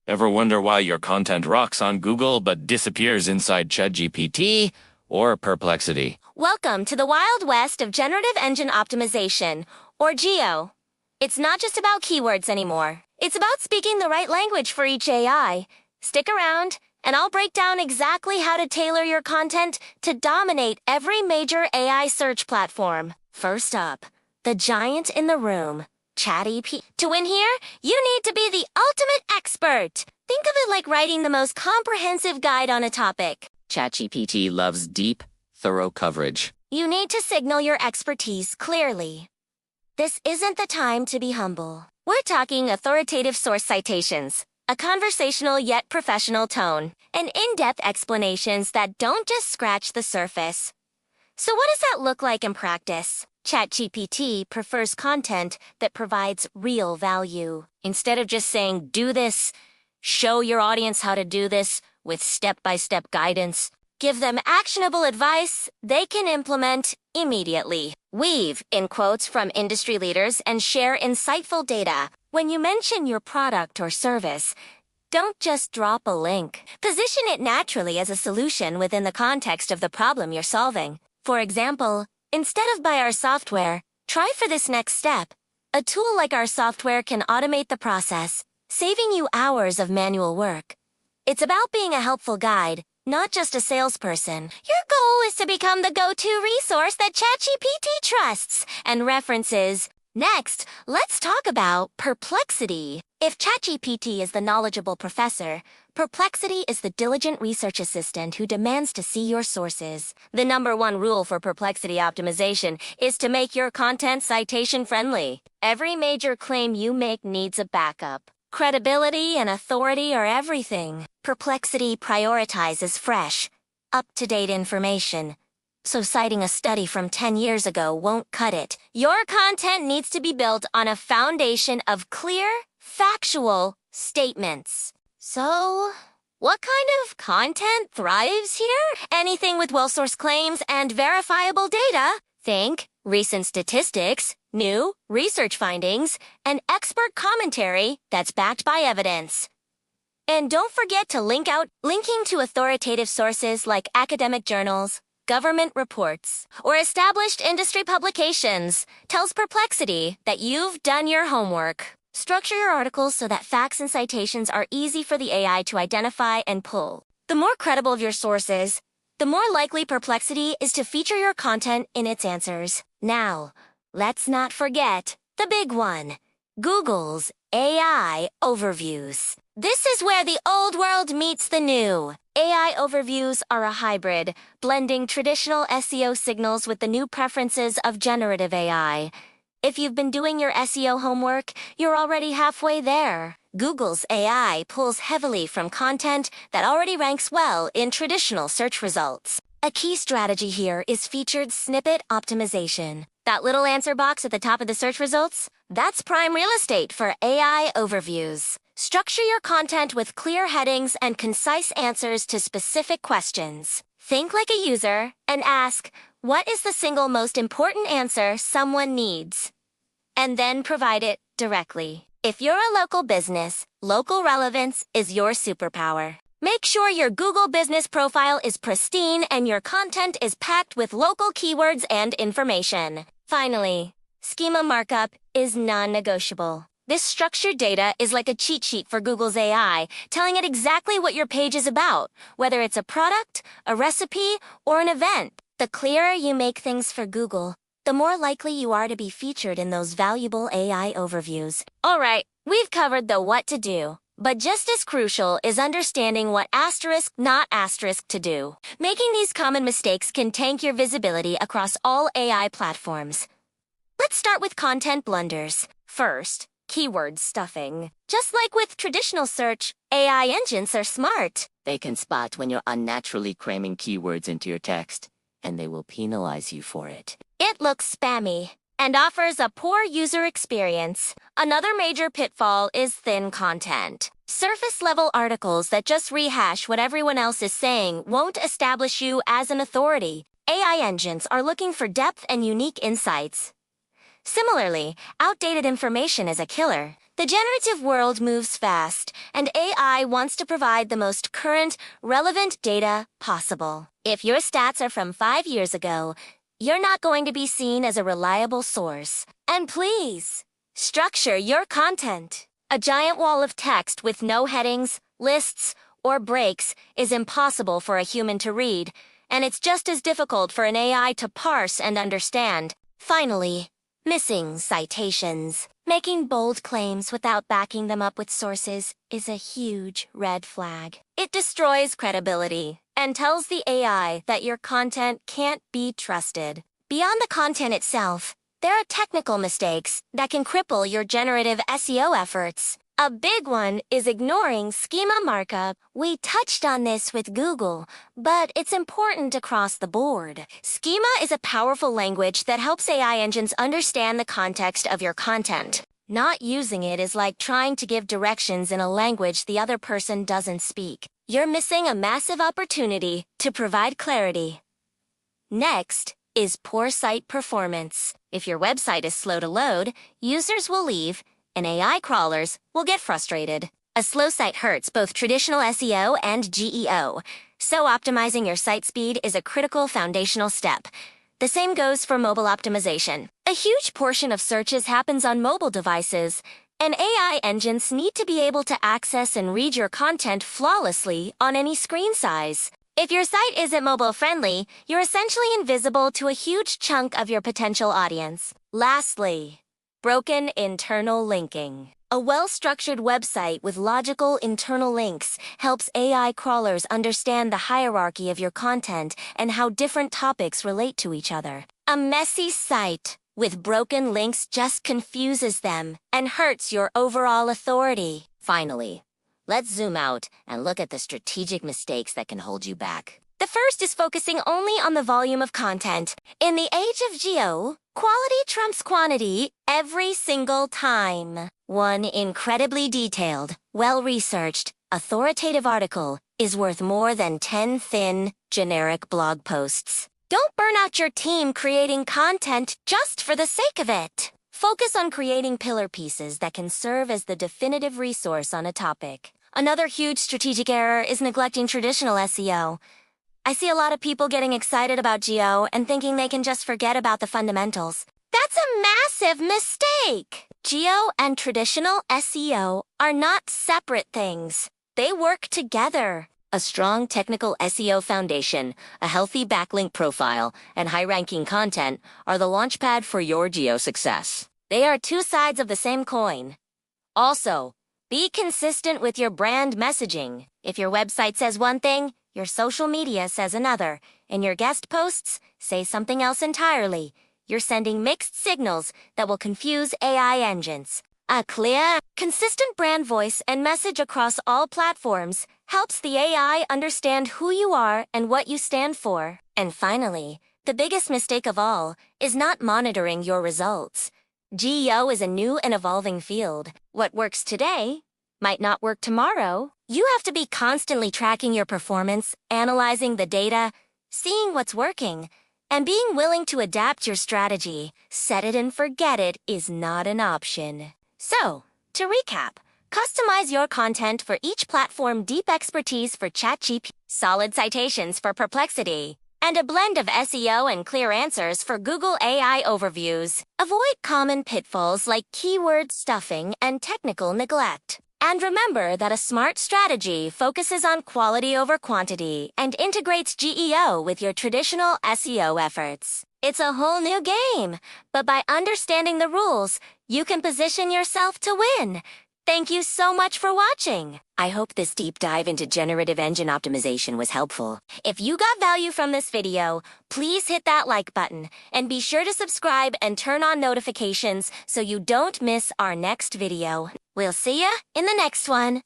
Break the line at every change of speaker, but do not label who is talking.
Ever wonder why your content rocks on Google but disappears inside ChatGPT or Perplexity?
Welcome to the Wild West of Generative Engine Optimization, or GEO. It's not just about keywords anymore. It's about speaking the right language for each AI. Stick around, and I'll break down exactly how to tailor your content to dominate every major AI search platform. First up, the giant in the room, ChatGPT. To win here, you need to be the ultimate expert. Think of it like writing the most comprehensive guide on a topic.
ChatGPT loves deep, thorough coverage.
You need to signal your expertise clearly. This isn't the time to be humble. We're talking authoritative source citations, a conversational yet professional tone, and in-depth explanations that don't just scratch the surface. So what does that look like in practice? ChatGPT prefers content that provides real value. Instead of just saying, do this, show your audience how to do this with step-by-step guidance. Give them actionable advice they can implement immediately. Weave in quotes from industry leaders and share insightful data. When you mention your product or service, don't just drop a link. Position it naturally as a solution within the context of the problem you're solving. For example, instead of buy our software, try for this next step. A tool like our software can automate the process, saving you hours of manual work. It's about being a helpful guide, not just a salesperson. Your goal is to become the go-to resource that ChatGPT trusts and references. Next, let's talk about Perplexity. If ChatGPT is the knowledgeable professor, Perplexity is the diligent research assistant who demands to see your sources. The #1 rule for Perplexity optimization is to make your content citation-friendly. Every major claim you make needs a backup. Credibility and authority are everything. Perplexity prioritizes fresh, up-to-date information. So citing a study from 10 years ago won't cut it. Your content needs to be built on a foundation of clear, factual statements. So, what kind of content thrives here? Anything with well-sourced claims and verifiable data. Think recent statistics, new research findings, and expert commentary that's backed by evidence. And don't forget to linking to authoritative sources like academic journals, government reports, or established industry publications tells Perplexity that you've done your homework. Structure your articles so that facts and citations are easy for the AI to identify and pull. The more credible your sources, the more likely Perplexity is to feature your content in its answers. Now, let's not forget the big one, Google's AI overviews. This is where the old world meets the new. AI overviews are a hybrid, blending traditional SEO signals with the new preferences of generative AI. If you've been doing your SEO homework, you're already halfway there. Google's AI pulls heavily from content that already ranks well in traditional search results. A key strategy here is featured snippet optimization. That little answer box at the top of the search results? That's prime real estate for AI overviews. Structure your content with clear headings and concise answers to specific questions. Think like a user and ask, what is the single most important answer someone needs? And then provide it directly. If you're a local business, local relevance is your superpower. Make sure your Google business profile is pristine and your content is packed with local keywords and information. Finally, schema markup is non-negotiable. This structured data is like a cheat sheet for Google's AI, telling it exactly what your page is about, whether it's a product, a recipe, or an event. The clearer you make things for Google, the more likely you are to be featured in those valuable AI overviews. All right, we've covered the what to do, but just as crucial is understanding what asterisk, not asterisk to do. Making these common mistakes can tank your visibility across all AI platforms. Let's start with content blunders. First, keyword stuffing. Just like with traditional search, AI engines are smart.
They can spot when you're unnaturally cramming keywords into your text, and they will penalize you for it.
It looks spammy and offers a poor user experience. Another major pitfall is thin content. Surface-level articles that just rehash what everyone else is saying won't establish you as an authority. AI engines are looking for depth and unique insights. Similarly, outdated information is a killer. The generative world moves fast, and AI wants to provide the most current, relevant data possible. If your stats are from 5 years ago, you're not going to be seen as a reliable source. And please, structure your content. A giant wall of text with no headings, lists, or breaks is impossible for a human to read, and it's just as difficult for an AI to parse and understand. Finally, missing citations. Making bold claims without backing them up with sources is a huge red flag. It destroys credibility and tells the AI that your content can't be trusted. Beyond the content itself, there are technical mistakes that can cripple your generative SEO efforts. A big one is ignoring schema markup. We touched on this with Google, but it's important across the board. Schema is a powerful language that helps AI engines understand the context of your content. Not using it is like trying to give directions in a language the other person doesn't speak. You're missing a massive opportunity to provide clarity. Next is poor site performance. If your website is slow to load, users will leave, and AI crawlers will get frustrated. A slow site hurts both traditional SEO and GEO, so optimizing your site speed is a critical foundational step. The same goes for mobile optimization. A huge portion of searches happens on mobile devices, and AI engines need to be able to access and read your content flawlessly on any screen size. If your site isn't mobile-friendly, you're essentially invisible to a huge chunk of your potential audience. Lastly, broken internal linking. A well-structured website with logical internal links helps AI crawlers understand the hierarchy of your content and how different topics relate to each other. A messy site with broken links just confuses them and hurts your overall authority. Finally, let's zoom out and look at the strategic mistakes that can hold you back. The first is focusing only on the volume of content. In the age of GEO, quality trumps quantity every single time. One incredibly detailed, well-researched, authoritative article is worth more than 10 thin, generic blog posts. Don't burn out your team creating content just for the sake of it. Focus on creating pillar pieces that can serve as the definitive resource on a topic. Another huge strategic error is neglecting traditional SEO. I see a lot of people getting excited about GEO and thinking they can just forget about the fundamentals. That's a massive mistake! GEO and traditional SEO are not separate things. They work together. A strong technical SEO foundation, a healthy backlink profile, and high-ranking content are the launchpad for your GEO success. They are two sides of the same coin. Also, be consistent with your brand messaging. If your website says one thing, your social media says another, and your guest posts say something else entirely. You're sending mixed signals that will confuse AI engines. A clear, consistent brand voice and message across all platforms helps the AI understand who you are and what you stand for. And finally, the biggest mistake of all is not monitoring your results. GEO is a new and evolving field. What works today might not work tomorrow. You have to be constantly tracking your performance, analyzing the data, seeing what's working, and being willing to adapt your strategy. Set it and forget it is not an option. So, to recap, customize your content for each platform, deep expertise for ChatGPT, solid citations for Perplexity, and a blend of SEO and clear answers for Google AI overviews. Avoid common pitfalls like keyword stuffing and technical neglect. And remember that a smart strategy focuses on quality over quantity and integrates GEO with your traditional SEO efforts. It's a whole new game, but by understanding the rules, you can position yourself to win. Thank you so much for watching. I hope this deep dive into generative engine optimization was helpful. If you got value from this video, please hit that like button and be sure to subscribe and turn on notifications so you don't miss our next video. We'll see ya in the next one.